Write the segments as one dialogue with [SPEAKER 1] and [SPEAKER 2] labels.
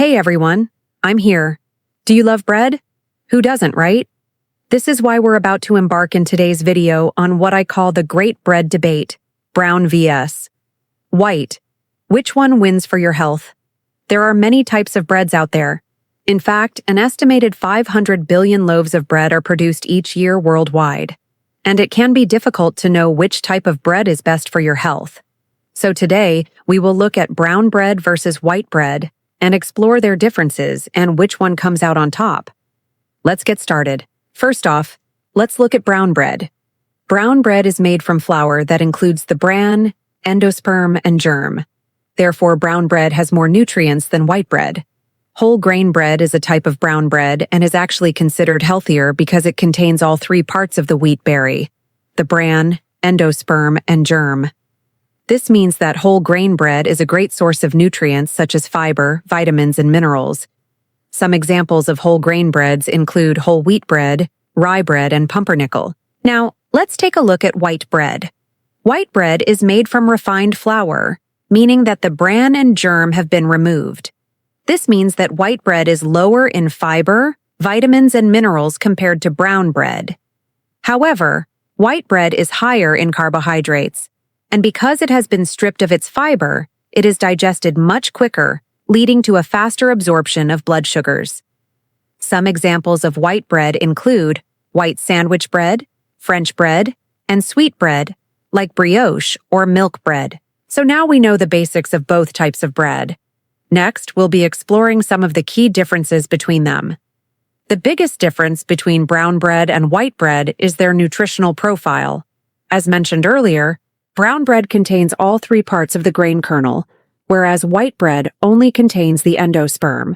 [SPEAKER 1] Hey everyone, I'm here. Do you love bread? Who doesn't, right? This is why we're about to embark in today's video on what I call the great bread debate, brown vs. white. Which one wins for your health? There are many types of breads out there. In fact, an estimated 500 billion loaves of bread are produced each year worldwide. And it can be difficult to know which type of bread is best for your health. So today, we will look at brown bread versus white bread and explore their differences and which one comes out on top. Let's get started. First off, let's look at brown bread. Brown bread is made from flour that includes the bran, endosperm, and germ. Therefore, brown bread has more nutrients than white bread. Whole grain bread is a type of brown bread and is actually considered healthier because it contains all three parts of the wheat berry: the bran, endosperm, and germ. This means that whole grain bread is a great source of nutrients such as fiber, vitamins, and minerals. Some examples of whole grain breads include whole wheat bread, rye bread, and pumpernickel. Now, let's take a look at white bread. White bread is made from refined flour, meaning that the bran and germ have been removed. This means that white bread is lower in fiber, vitamins, and minerals compared to brown bread. However, white bread is higher in carbohydrates, and because it has been stripped of its fiber, it is digested much quicker, leading to a faster absorption of blood sugars. Some examples of white bread include white sandwich bread, French bread, and sweet bread, like brioche or milk bread. So now we know the basics of both types of bread. Next, we'll be exploring some of the key differences between them. The biggest difference between brown bread and white bread is their nutritional profile. As mentioned earlier, brown bread contains all three parts of the grain kernel, whereas white bread only contains the endosperm.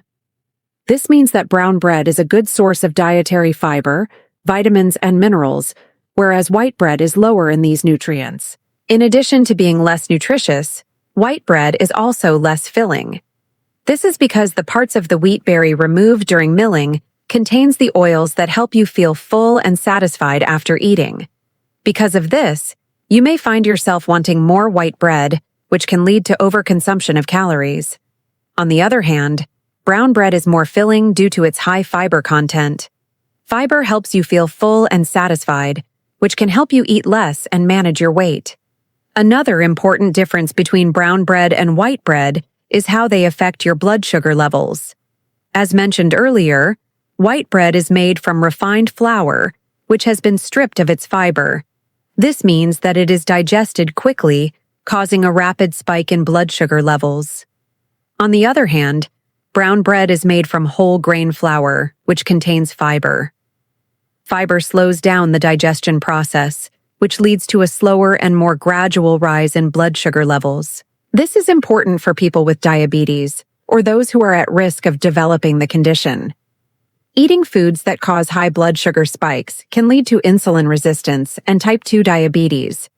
[SPEAKER 1] This means that brown bread is a good source of dietary fiber, vitamins, and minerals, whereas white bread is lower in these nutrients. In addition to being less nutritious, white bread is also less filling. This is because the parts of the wheat berry removed during milling contains the oils that help you feel full and satisfied after eating. Because of this, you may find yourself wanting more white bread, which can lead to overconsumption of calories. On the other hand, brown bread is more filling due to its high fiber content. Fiber helps you feel full and satisfied, which can help you eat less and manage your weight. Another important difference between brown bread and white bread is how they affect your blood sugar levels. As mentioned earlier, white bread is made from refined flour, which has been stripped of its fiber. This means that it is digested quickly, causing a rapid spike in blood sugar levels. On the other hand, brown bread is made from whole grain flour, which contains fiber. Fiber slows down the digestion process, which leads to a slower and more gradual rise in blood sugar levels. This is important for people with diabetes or those who are at risk of developing the condition. Eating foods that cause high blood sugar spikes can lead to insulin resistance and type 2 diabetes.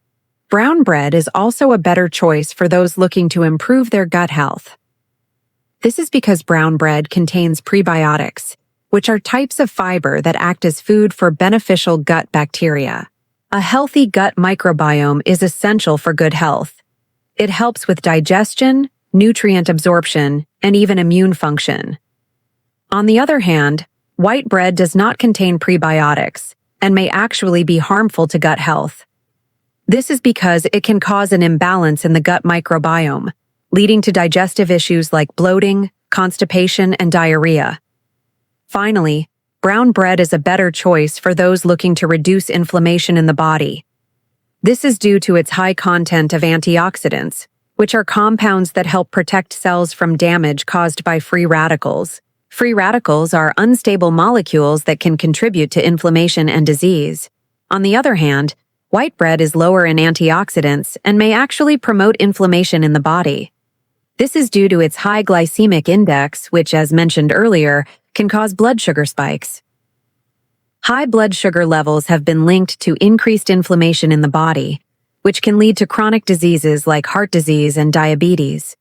[SPEAKER 1] Brown bread is also a better choice for those looking to improve their gut health. This is because brown bread contains prebiotics, which are types of fiber that act as food for beneficial gut bacteria. A healthy gut microbiome is essential for good health. It helps with digestion, nutrient absorption, and even immune function. On the other hand, white bread does not contain prebiotics and may actually be harmful to gut health. This is because it can cause an imbalance in the gut microbiome, leading to digestive issues like bloating, constipation, and diarrhea. Finally, brown bread is a better choice for those looking to reduce inflammation in the body. This is due to its high content of antioxidants, which are compounds that help protect cells from damage caused by free radicals. Free radicals are unstable molecules that can contribute to inflammation and disease. On the other hand, white bread is lower in antioxidants and may actually promote inflammation in the body. This is due to its high glycemic index, which, as mentioned earlier, can cause blood sugar spikes. High blood sugar levels have been linked to increased inflammation in the body, which can lead to chronic diseases like heart disease and diabetes.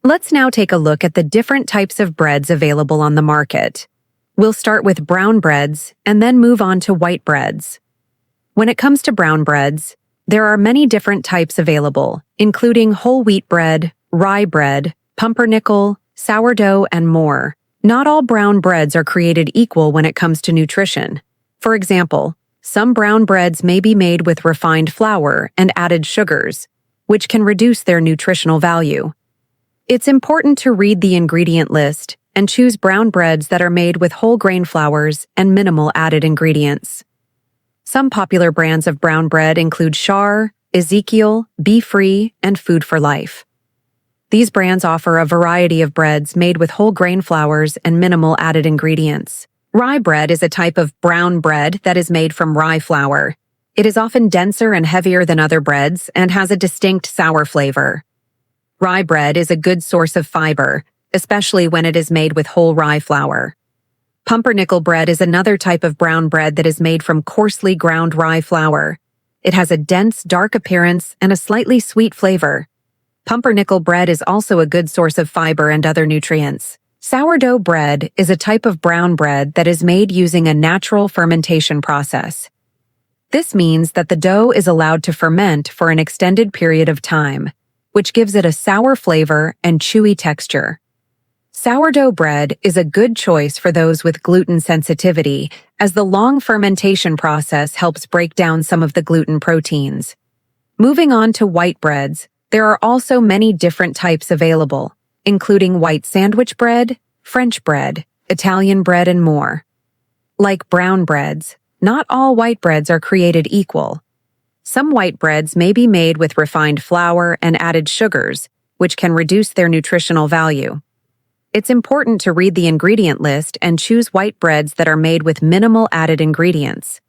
[SPEAKER 1] Let's now take a look at the different types of breads available on the market. We'll start with brown breads and then move on to white breads. When it comes to brown breads, there are many different types available, including whole wheat bread, rye bread, pumpernickel, sourdough, and more. Not all brown breads are created equal when it comes to nutrition. For example, some brown breads may be made with refined flour and added sugars, which can reduce their nutritional value. It's important to read the ingredient list and choose brown breads that are made with whole grain flours and minimal added ingredients. Some popular brands of brown bread include Char, Ezekiel, Be Free, and Food for Life. These brands offer a variety of breads made with whole grain flours and minimal added ingredients. Rye bread is a type of brown bread that is made from rye flour. It is often denser and heavier than other breads and has a distinct sour flavor. Rye bread is a good source of fiber, especially when it is made with whole rye flour. Pumpernickel bread is another type of brown bread that is made from coarsely ground rye flour. It has a dense, dark appearance and a slightly sweet flavor. Pumpernickel bread is also a good source of fiber and other nutrients. Sourdough bread is a type of brown bread that is made using a natural fermentation process. This means that the dough is allowed to ferment for an extended period of time, which gives it a sour flavor and chewy texture. Sourdough bread is a good choice for those with gluten sensitivity, as the long fermentation process helps break down some of the gluten proteins. Moving on to white breads, there are also many different types available, including white sandwich bread, French bread, Italian bread, and more. Like brown breads, not all white breads are created equal. Some white breads may be made with refined flour and added sugars, which can reduce their nutritional value. It's important to read the ingredient list and choose white breads that are made with minimal added ingredients.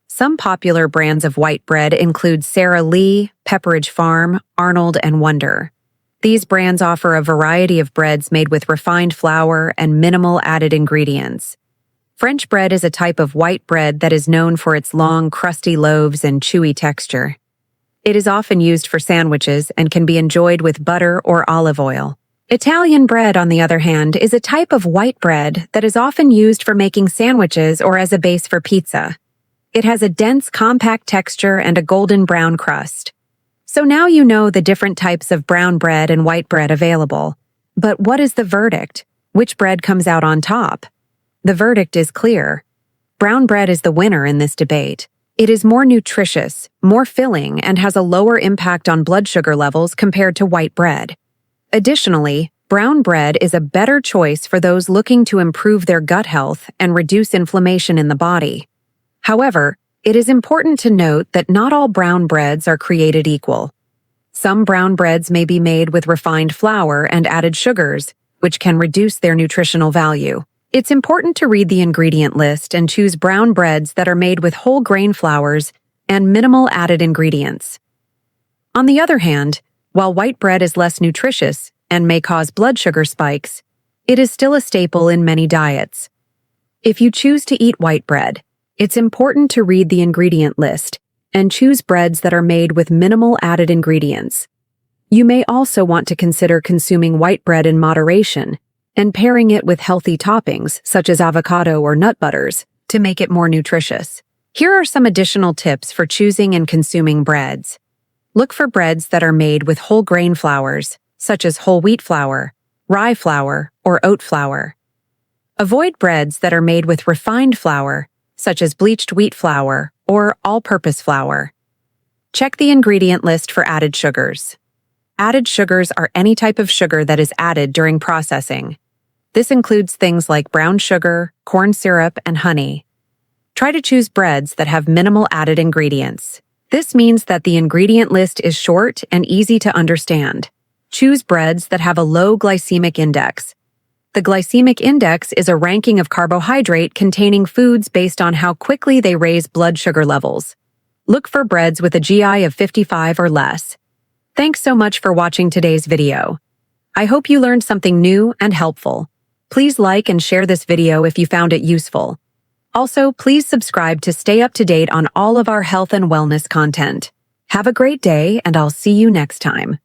[SPEAKER 1] Some popular brands of white bread include Sara Lee, Pepperidge Farm, Arnold, and Wonder. These brands offer a variety of breads made with refined flour and minimal added ingredients. French bread is a type of white bread that is known for its long, crusty loaves and chewy texture. It is often used for sandwiches and can be enjoyed with butter or olive oil. Italian bread, on the other hand, is a type of white bread that is often used for making sandwiches or as a base for pizza. It has a dense, compact texture and a golden brown crust. So now you know the different types of brown bread and white bread available. But what is the verdict? Which bread comes out on top? The verdict is clear. Brown bread is the winner in this debate. It is more nutritious, more filling, and has a lower impact on blood sugar levels compared to white bread. Additionally, brown bread is a better choice for those looking to improve their gut health and reduce inflammation in the body. However, it is important to note that not all brown breads are created equal. Some brown breads may be made with refined flour and added sugars, which can reduce their nutritional value. It's important to read the ingredient list and choose brown breads that are made with whole grain flours and minimal added ingredients. On the other hand, while white bread is less nutritious and may cause blood sugar spikes, it is still a staple in many diets. If you choose to eat white bread, it's important to read the ingredient list and choose breads that are made with minimal added ingredients. You may also want to consider consuming white bread in moderation and pairing it with healthy toppings such as avocado or nut butters to make it more nutritious. Here are some additional tips for choosing and consuming breads. Look for breads that are made with whole grain flours, such as whole wheat flour, rye flour, or oat flour. Avoid breads that are made with refined flour, such as bleached wheat flour or all-purpose flour. Check the ingredient list for added sugars. Added sugars are any type of sugar that is added during processing. This includes things like brown sugar, corn syrup, and honey. Try to choose breads that have minimal added ingredients. This means that the ingredient list is short and easy to understand. Choose breads that have a low glycemic index. The glycemic index is a ranking of carbohydrate-containing foods based on how quickly they raise blood sugar levels. Look for breads with a GI of 55 or less. Thanks so much for watching today's video. I hope you learned something new and helpful. Please like and share this video if you found it useful. Also, please subscribe to stay up to date on all of our health and wellness content. Have a great day, and I'll see you next time.